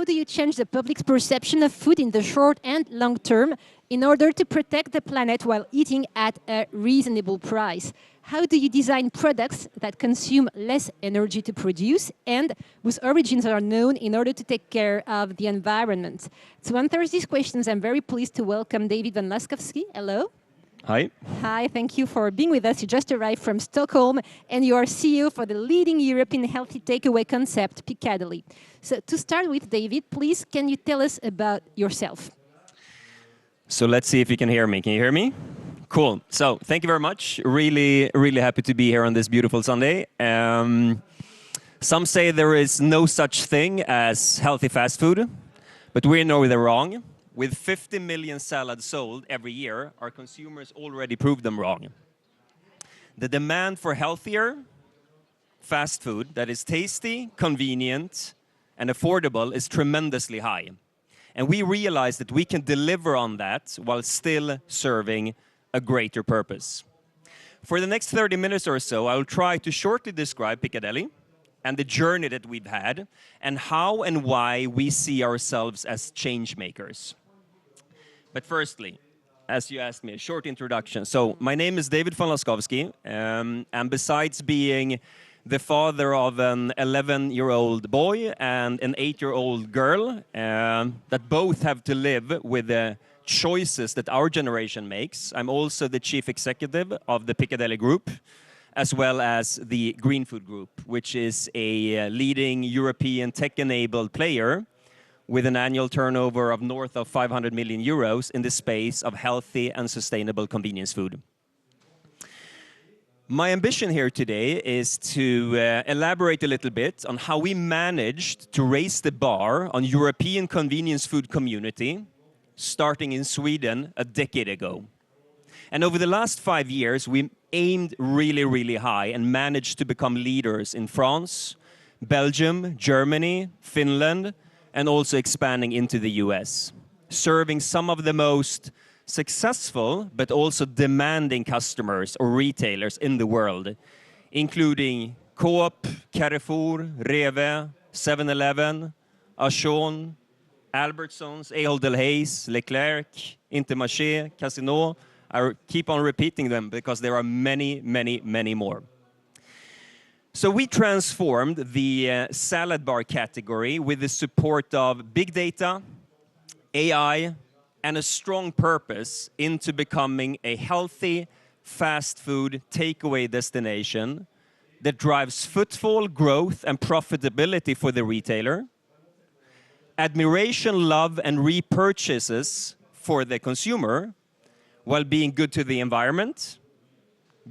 do you change the public's perception of food in the short and long term in order to protect the planet while eating at a reasonable price? How do you design products that consume less energy to produce and whose origins are known in order to take care of the environment? To answer these questions, I'm very pleased to welcome David van Laskowski. Hello. Hi. Hi, thank you for being with us. You just arrived from Stockholm and you are CEO for the leading European healthy takeaway concept, Picadeli. So to start with, David, please, can you tell us about yourself? So let's see if you can hear me. Can you hear me? Cool. So thank you very much. Really, really happy to be here on this beautiful Sunday. Some say there is no such thing as healthy fast food, but we know they're wrong. With 50 million salads sold every year, our consumers already proved them wrong. The demand for healthier fast food that is tasty, convenient, and affordable is tremendously high. And we realize that we can deliver on that while still serving a greater purpose. For the next 30 minutes or so, I will try to shortly describe Picadeli and the journey that we've had and how and why we see ourselves as change makers. But firstly, as you asked me, a short introduction. So my name is David van Laskowski, and besides being the father of an 11-year-old boy and an 8-year-old girl that both have to live with the choices that our generation makes, I'm also the chief executive of the Picadeli Group, as well as the Green Food Group, which is a leading European tech-enabled player with an annual turnover of north of 500 million euros in the space of healthy and sustainable convenience food. My ambition here today is to elaborate a little bit on how we managed to raise the bar on European convenience food community, starting in Sweden a decade ago. And over the last 5 years, we aimed really, really high and managed to become leaders in France, Belgium, Germany, Finland, and also expanding into the US, serving some of the most successful but also demanding customers or retailers in the world, including Coop, Carrefour, Rewe, 7-Eleven, Auchan, Albertsons, Ahold Delhaize, Leclerc, Intermarché, Casino. I keep on repeating them because there are many, many, many more. So we transformed the salad bar category with the support of big data, AI, and a strong purpose into becoming a healthy fast food takeaway destination that drives footfall, growth, and profitability for the retailer, admiration, love, and repurchases for the consumer, while being good to the environment,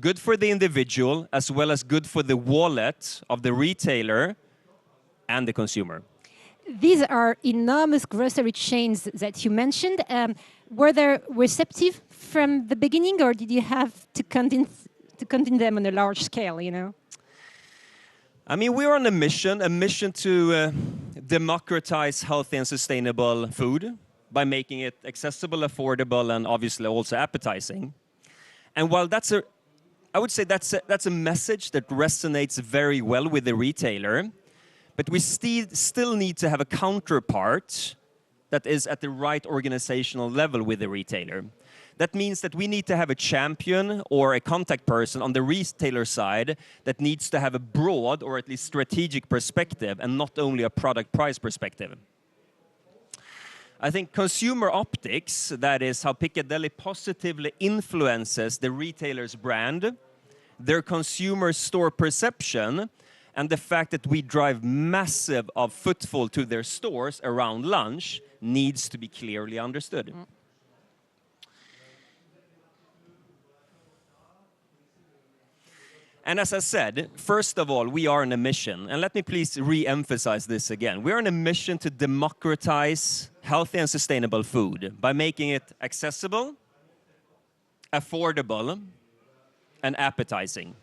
good for the individual, as well as good for the wallet of the retailer and the consumer. These are enormous grocery chains that you mentioned. Were they receptive from the beginning, or did you have to convince them on a large scale, you know? I mean, we're on a mission to democratize healthy and sustainable food by making it accessible, affordable, and obviously also appetizing. And while I would say that's a message that resonates very well with the retailer, but we still need to have a counterpart that is at the right organizational level with the retailer. That means that we need to have a champion or a contact person on the retailer side that needs to have a broad or at least strategic perspective and not only a product price perspective. I think consumer optics, that is how Picadeli positively influences the retailer's brand, their consumer store perception, and the fact that we drive massive of footfall to their stores around lunch needs to be clearly understood. And as I said, first of all, we are on a mission. And let me please re-emphasize this again. We are on a mission to democratize healthy and sustainable food by making it accessible, affordable, and appetizing.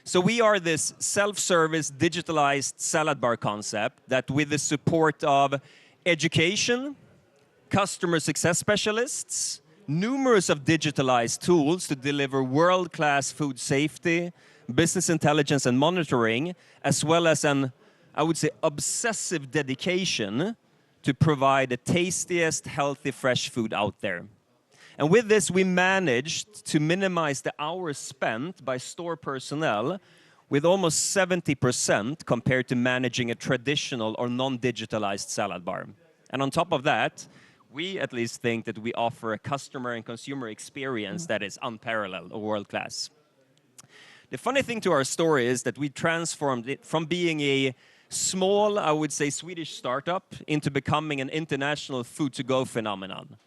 So we are this self-service, digitalized salad bar concept that with the support of education, customer success specialists, numerous of digitalized tools to deliver world-class food safety, business intelligence and monitoring, as well as an, I would say, obsessive dedication to provide the tastiest, healthy, fresh food out there. And with this, we managed to minimize the hours spent by store personnel with almost 70% compared to managing a traditional or non-digitalized salad bar. And on top of that, we at least think that we offer a customer and consumer experience that is unparalleled or world-class. The funny thing to our story is that we transformed it from being a small, I would say, Swedish startup into becoming an international food-to-go phenomenon.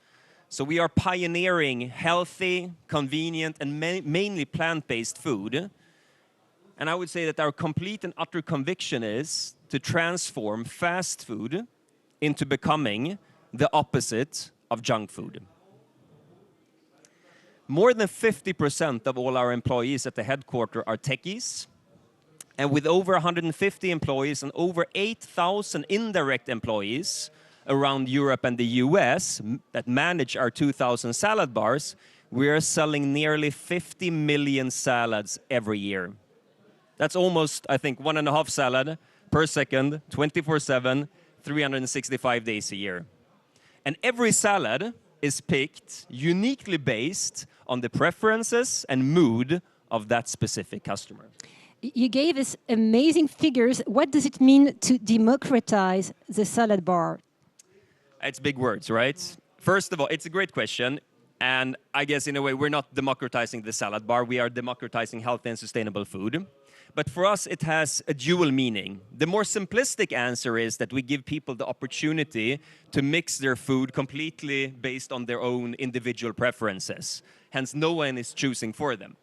So we are pioneering healthy, convenient, and mainly plant-based food. And I would say that our complete and utter conviction is to transform fast food into becoming the opposite of junk food. More than 50% of all our employees at the headquarters are techies. And with over 150 employees and over 8,000 indirect employees around Europe and the US that manage our 2,000 salad bars, we are selling nearly 50 million salads every year. That's almost, I think, 1.5 salad per second, 24/7, 365 days a year. And every salad is picked uniquely based on the preferences and mood of that specific customer. You gave us amazing figures. What does it mean to democratize the salad bar? It's big words, right? First of all, it's a great question. And I guess in a way, we're not democratizing the salad bar. We are democratizing healthy and sustainable food. But for us, it has a dual meaning. The more simplistic answer is that we give people the opportunity to mix their food completely based on their own individual preferences. Hence, no one is choosing for them.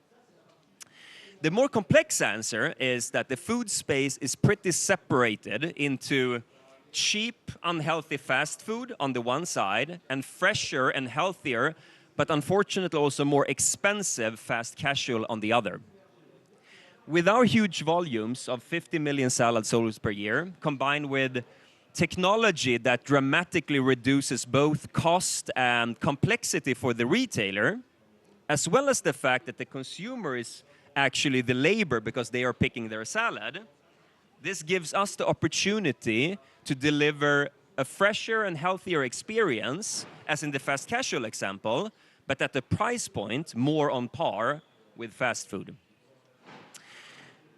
The more complex answer is that the food space is pretty separated into cheap, unhealthy fast food on the one side and fresher and healthier, but unfortunately also more expensive fast casual on the other. With our huge volumes of 50 million salad sold per year, combined with technology that dramatically reduces both cost and complexity for the retailer, as well as the fact that the consumer is actually the labor because they are picking their salad, this gives us the opportunity to deliver a fresher and healthier experience, as in the fast casual example, but at a price point more on par with fast food.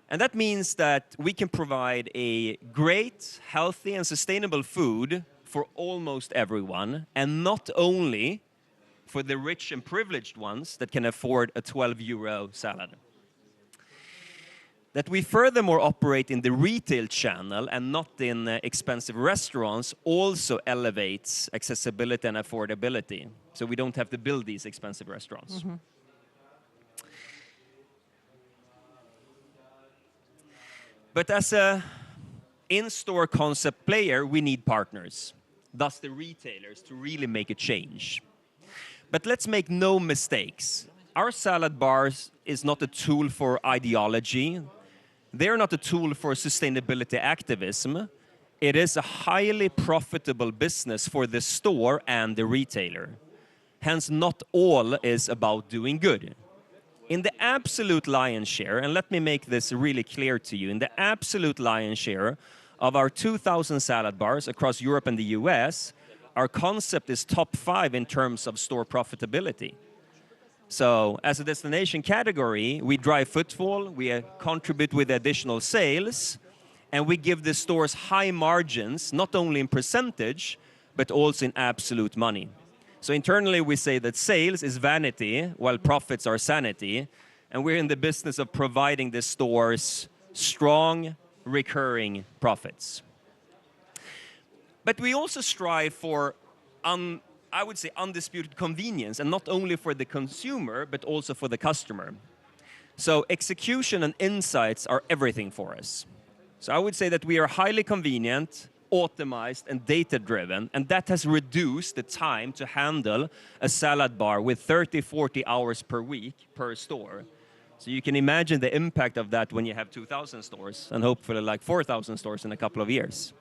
And that means that we can provide a great, healthy, and sustainable food for almost everyone, and not only for the rich and privileged ones that can afford a 12 euro salad. That we furthermore operate in the retail channel and not in expensive restaurants also elevates accessibility and affordability. So we don't have to build these expensive restaurants. Mm-hmm. But as an in-store concept player, we need partners, thus the retailers, to really make a change. But let's make no mistakes. Our salad bars is not a tool for ideology. They're not a tool for sustainability activism. It is a highly profitable business for the store and the retailer. Hence, not all is about doing good. In the absolute lion's share, and let me make this really clear to you, in the absolute lion's share of our 2,000 salad bars across Europe and the US, our concept is top 5 in terms of store profitability. So as a destination category, we drive footfall, we contribute with additional sales, and we give the stores high margins, not only in percentage, but also in absolute money. So internally, we say that sales is vanity, while profits are sanity, and we're in the business of providing the stores strong, recurring profits. But we also strive for I would say undisputed convenience, and not only for the consumer, but also for the customer. So execution and insights are everything for us. So I would say that we are highly convenient, optimized, and data-driven, and that has reduced the time to handle a salad bar with 30, 40 hours per week per store. So you can imagine the impact of that when you have 2,000 stores, and hopefully like 4,000 stores in a couple of years.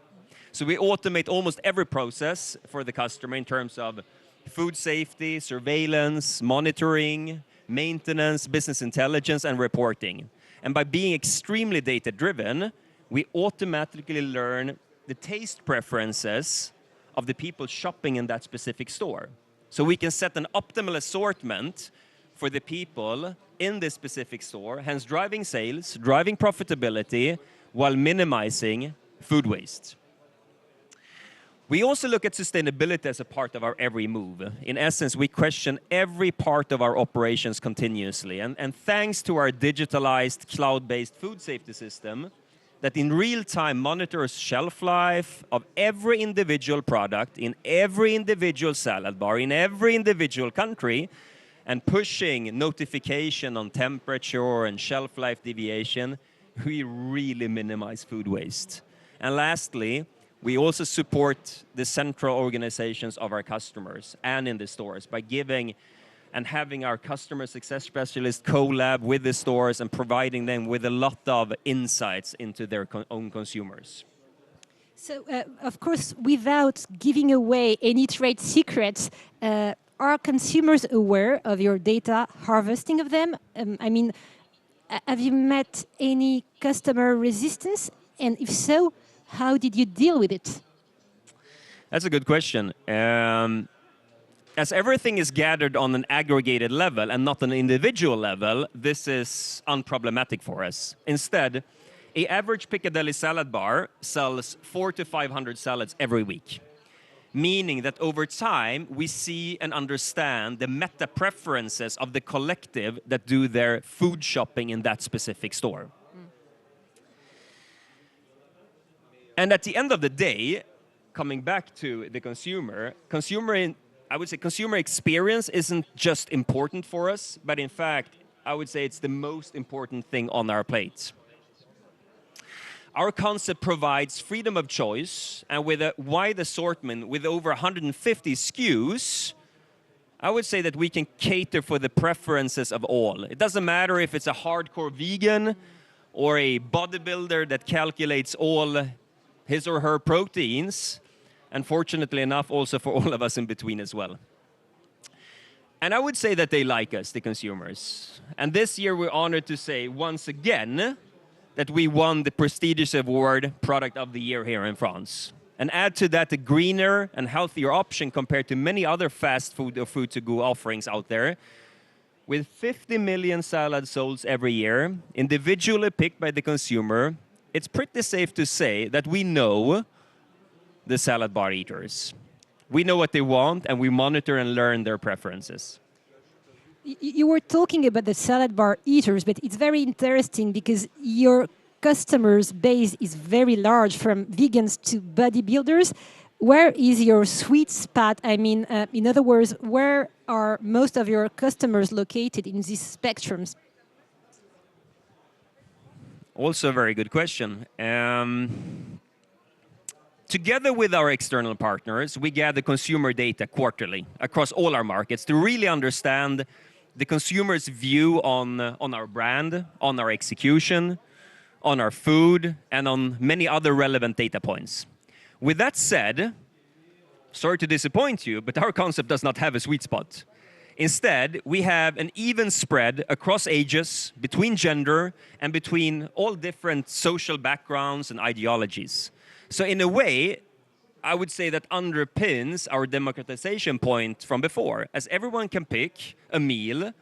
So we automate almost every process for the customer in terms of food safety, surveillance, monitoring, maintenance, business intelligence, and reporting. And by being extremely data-driven, we automatically learn the taste preferences of the people shopping in that specific store. So we can set an optimal assortment for the people in this specific store, hence driving sales, driving profitability, while minimizing food waste. We also look at sustainability as a part of our every move. In essence, we question every part of our operations continuously. And thanks to our digitalized, cloud-based food safety system that in real time monitors shelf life of every individual product in every individual salad bar in every individual country, and pushing notification on temperature and shelf life deviation, we really minimize food waste. And lastly, we also support the central organizations of our customers and in the stores by giving and having our customer success specialists collab with the stores and providing them with a lot of insights into their own consumers. So, of course, without giving away any trade secrets, are consumers aware of your data harvesting of them? I mean, have you met any customer resistance? And if so, how did you deal with it? That's a good question. As everything is gathered on an aggregated level and not an individual level, this is unproblematic for us. Instead, an average Picadeli salad bar sells 400 to 500 salads every week, meaning that over time, we see and understand the meta preferences of the collective that do their food shopping in that specific store. And at the end of the day, coming back to the consumer experience isn't just important for us, but in fact, I would say it's the most important thing on our plate. Our concept provides freedom of choice, and with a wide assortment with over 150 SKUs, I would say that we can cater for the preferences of all. It doesn't matter if it's a hardcore vegan or a bodybuilder that calculates all his or her proteins, and fortunately enough, also for all of us in between as well. And I would say that they like us, the consumers. And this year we're honored to say once again that we won the prestigious award Product of the Year here in France. And add to that a greener and healthier option compared to many other fast food or food-to-go offerings out there. With 50 million salads sold every year, individually picked by the consumer, it's pretty safe to say that we know the salad bar eaters. We know what they want, and we monitor and learn their preferences. You were talking about the salad bar eaters, but it's very interesting because your customers base is very large, from vegans to bodybuilders. Where is your sweet spot? I mean, in other words, where are most of your customers located in these spectrums? Also a very good question. Together with our external partners, we gather consumer data quarterly across all our markets to really understand the consumer's view on our brand, on our execution, on our food, and on many other relevant data points. With that said, sorry to disappoint you, but our concept does not have a sweet spot. Instead, we have an even spread across ages, between gender, and between all different social backgrounds and ideologies. So in a way, I would say that underpins our democratization point from before, as everyone can pick a meal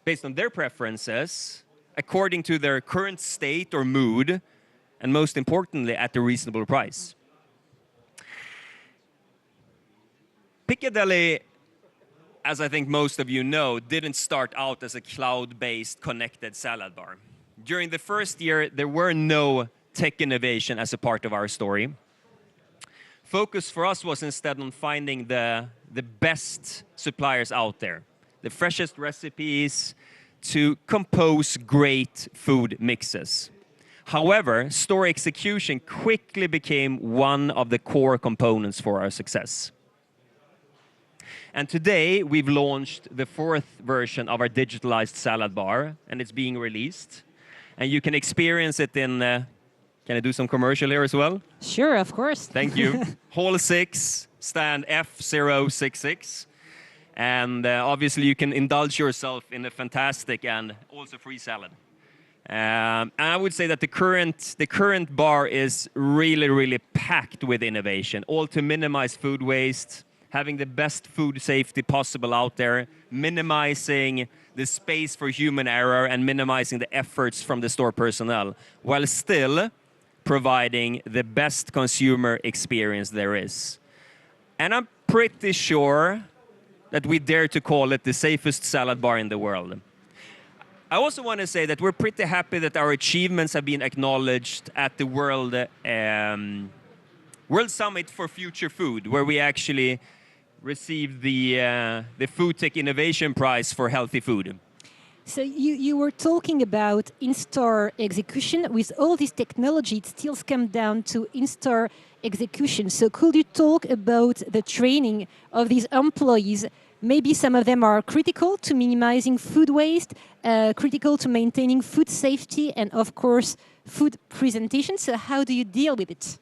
based on their preferences, according to their current state or mood, and most importantly, at a reasonable price. Picadeli, as I think most of you know, didn't start out as a cloud-based connected salad bar. During the first year, there were no tech innovation as a part of our story. Focus for us was instead on finding the best suppliers out there, the freshest recipes to compose great food mixes. However, store execution quickly became one of the core components for our success. And today, we've launched the 4th version of our digitalized salad bar, and it's being released. And you can experience it in, can I do some commercial here as well? Sure, of course. Thank you. Hall 6, stand F066. And obviously, you can indulge yourself in a fantastic and also free salad. And I would say that the current bar is really, really packed with innovation, all to minimize food waste, having the best food safety possible out there, minimizing the space for human error and minimizing the efforts from the store personnel, while still providing the best consumer experience there is. And I'm pretty sure that we dare to call it the safest salad bar in the world. I also want to say that we're pretty happy that our achievements have been acknowledged at the World Summit for Future Food, where we actually received the Food Tech Innovation Prize for healthy food. So you were talking about in-store execution. With all this technology, it still comes down to in-store execution. So could you talk about the training of these employees? Maybe some of them are critical to minimizing food waste, critical to maintaining food safety, and of course, food presentation. So how do you deal with it?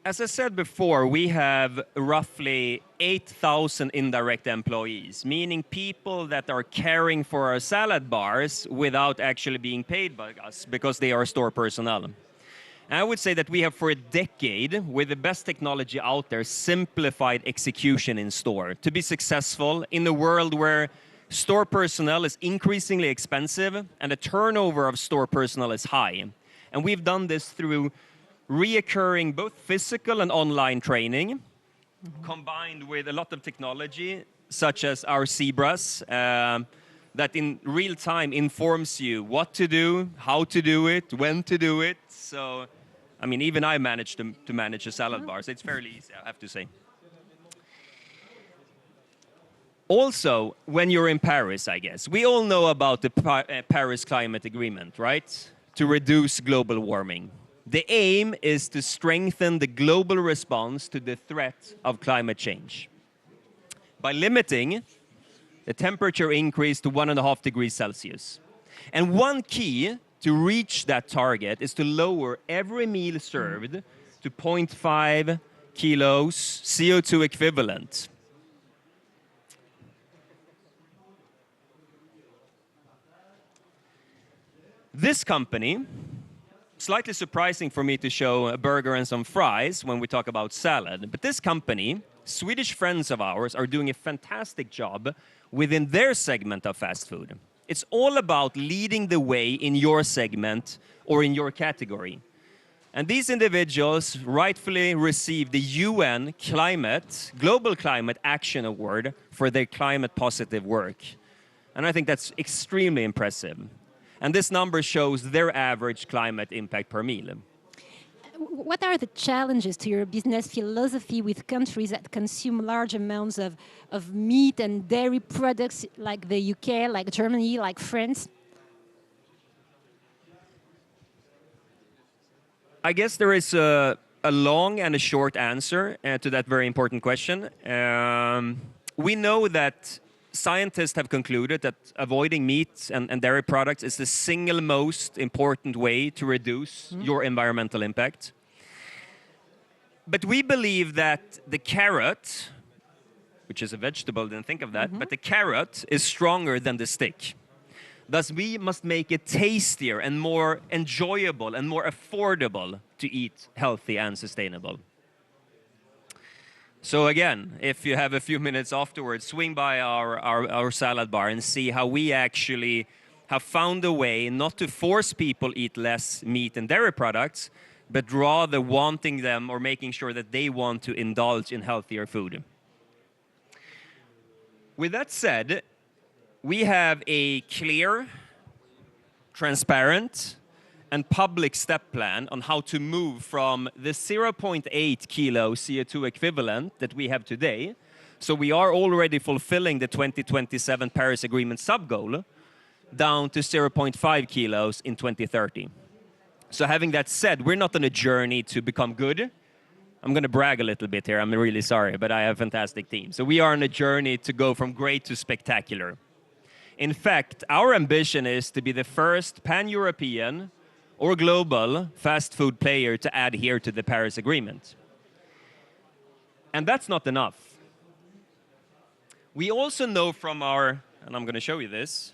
As I said before, we have roughly 8,000 indirect employees, meaning people that are caring for our salad bars without actually being paid by us because they are store personnel. And I would say that we have for a decade, with the best technology out there, simplified execution in store to be successful in a world where store personnel is increasingly expensive and the turnover of store personnel is high. And we've done this through reoccurring both physical and online training, combined with a lot of technology, such as our zebras, that in real time informs you what to do, how to do it, when to do it. So, I mean, even I managed to manage a salad bar, so it's fairly easy, I have to say. Also, when you're in Paris, I guess, we all know about the Paris Climate Agreement, right? To reduce global warming. The aim is to strengthen the global response to the threat of climate change by limiting the temperature increase to 1.5 degrees Celsius. And one key to reach that target is to lower every meal served to 0.5 kilos CO2 equivalent. This company, slightly surprising for me to show a burger and some fries when we talk about salad, but this company, Swedish friends of ours, are doing a fantastic job within their segment of fast food. It's all about leading the way in your segment or in your category. And these individuals rightfully received the UN Global Climate Action Award for their climate positive work. And I think that's extremely impressive. And this number shows their average climate impact per meal. What are the challenges to your business philosophy with countries that consume large amounts of meat and dairy products like the UK, like Germany, like France? I guess there is a long and a short answer to that very important question. We know that scientists have concluded that avoiding meat and dairy products is the single most important way to reduce your environmental impact. But we believe that the carrot, which is a vegetable, didn't think of that, but the carrot is stronger than the stick. Thus, we must make it tastier and more enjoyable and more affordable to eat healthy and sustainable. So again, if you have a few minutes afterwards, swing by our salad bar and see how we actually have found a way not to force people eat less meat and dairy products, but rather wanting them or making sure that they want to indulge in healthier food. With that said, we have a clear, transparent, and public step plan on how to move from the 0.8 kilo CO2 equivalent that we have today. So we are already fulfilling the 2027 Paris Agreement sub-goal down to 0.5 kilos in 2030. So having that said, we're not on a journey to become good. I'm going to brag a little bit here. I'm really sorry, but I have a fantastic team. So we are on a journey to go from great to spectacular. In fact, our ambition is to be the first pan-European or global fast food player to adhere to the Paris Agreement. And that's not enough. We also know from our, and I'm going to show you this,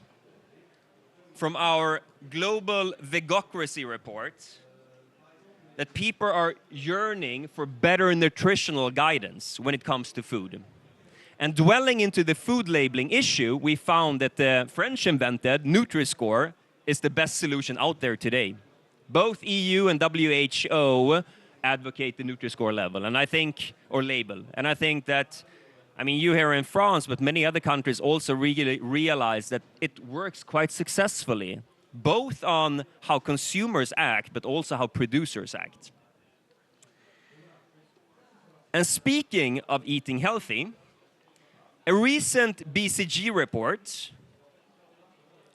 from our global vegocracy report that people are yearning for better nutritional guidance when it comes to food. And dwelling into the food labeling issue, we found that the French invented Nutri-Score is the best solution out there today. Both EU and WHO advocate the Nutri-Score level, and I think, or label. And I think that, I mean, you here in France, but many other countries also really realize that it works quite successfully, both on how consumers act, but also how producers act. And speaking of eating healthy, a recent BCG report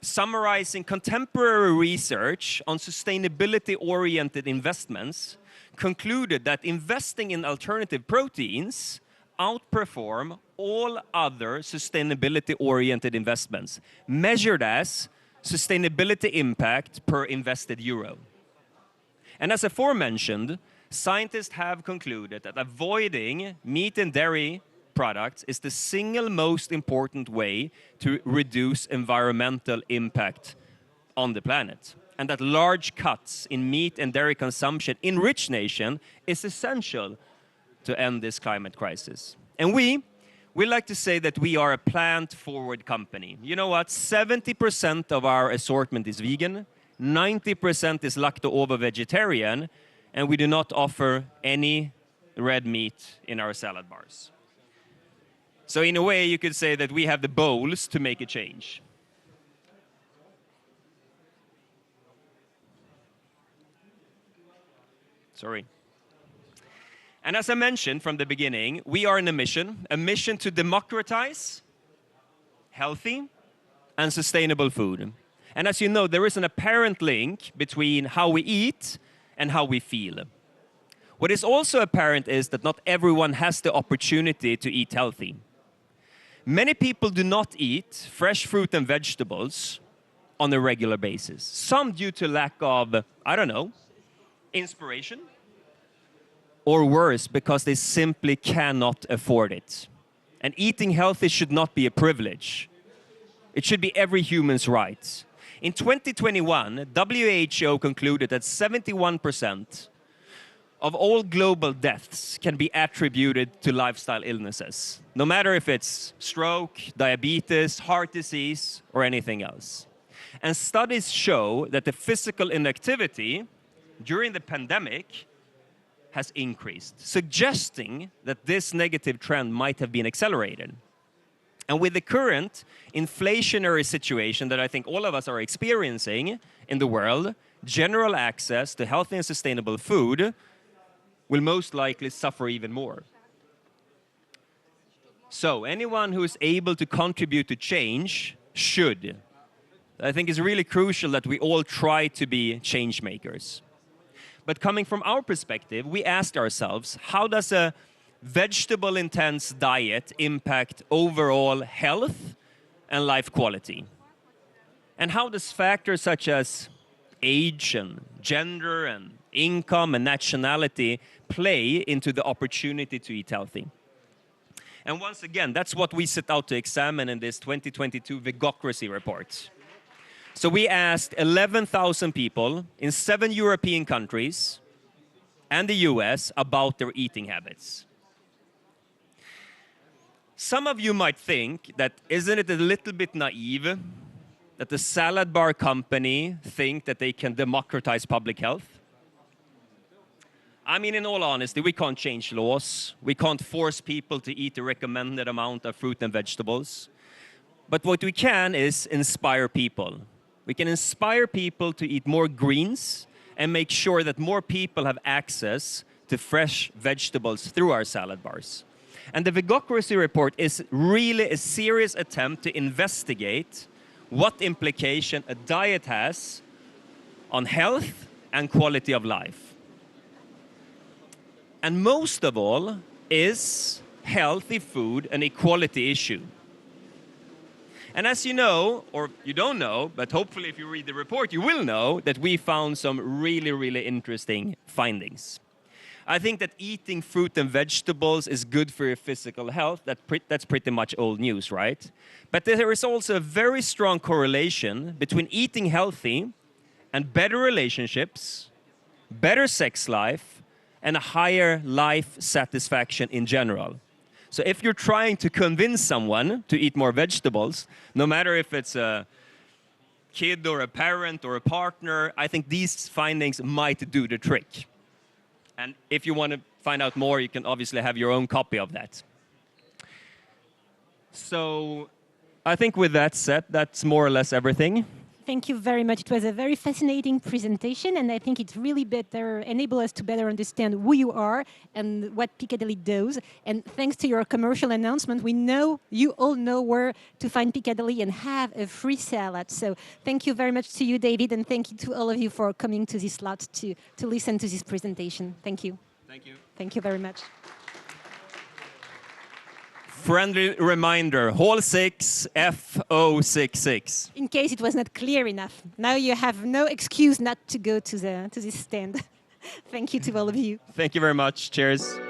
summarizing contemporary research on sustainability-oriented investments concluded that investing in alternative proteins outperform all other sustainability-oriented investments, measured as sustainability impact per invested euro. And as aforementioned, scientists have concluded that avoiding meat and dairy products is the single most important way to reduce environmental impact on the planet. And that large cuts in meat and dairy consumption in rich nations is essential to end this climate crisis. And we like to say that we are a plant-forward company. You know what? 70% of our assortment is vegan, 90% is lacto-ovo vegetarian, and we do not offer any red meat in our salad bars. So in a way, you could say that we have the bowls to make a change. Sorry. And as I mentioned from the beginning, we are on a mission to democratize healthy and sustainable food. And as you know, there is an apparent link between how we eat and how we feel. What is also apparent is that not everyone has the opportunity to eat healthy. Many people do not eat fresh fruit and vegetables on a regular basis. Some due to lack of, I don't know, inspiration, or worse, because they simply cannot afford it. And eating healthy should not be a privilege. It should be every human's right. In 2021, WHO concluded that 71% of all global deaths can be attributed to lifestyle illnesses, no matter if it's stroke, diabetes, heart disease, or anything else. And studies show that the physical inactivity during the pandemic has increased, suggesting that this negative trend might have been accelerated. And with the current inflationary situation that I think all of us are experiencing in the world, general access to healthy and sustainable food will most likely suffer even more. So anyone who is able to contribute to change should. I think it's really crucial that we all try to be change makers. But coming from our perspective, we asked ourselves, how does a vegetable-intense diet impact overall health and life quality? And how does factors such as age and gender and income and nationality play into the opportunity to eat healthy? And once again, that's what we set out to examine in this 2022 Vegocracy report. So we asked 11,000 people in 7 European countries and the US about their eating habits. Some of you might think that isn't it a little bit naive that the salad bar company think that they can democratize public health? I mean, in all honesty, we can't change laws. We can't force people to eat the recommended amount of fruit and vegetables. But what we can is inspire people. We can inspire people to eat more greens and make sure that more people have access to fresh vegetables through our salad bars. And the Vegocracy report is really a serious attempt to investigate what implication a diet has on health and quality of life. And most of all, is healthy food an equality issue? And as you know, or you don't know, but hopefully if you read the report, you will know that we found some really, really interesting findings. I think that eating fruit and vegetables is good for your physical health. That's pretty much old news, right? But there is also a very strong correlation between eating healthy and better relationships, better sex life, and a higher life satisfaction in general. So if you're trying to convince someone to eat more vegetables, no matter if it's a kid or a parent or a partner, I think these findings might do the trick. And if you want to find out more, you can obviously have your own copy of that. So I think with that said, that's more or less everything. Thank you very much. It was a very fascinating presentation, and I think it really enable us to better understand who you are and what Picadeli does. And thanks to your commercial announcement, we know you all know where to find Picadeli and have a free salad. So thank you very much to you, David, and thank you to all of you for coming to this slot to listen to this presentation. Thank you. Thank you. Thank you very much. Friendly reminder, Hall 6, F066. In case it was not clear enough, now you have no excuse not to go to this stand. Thank you to all of you. Thank you very much. Cheers.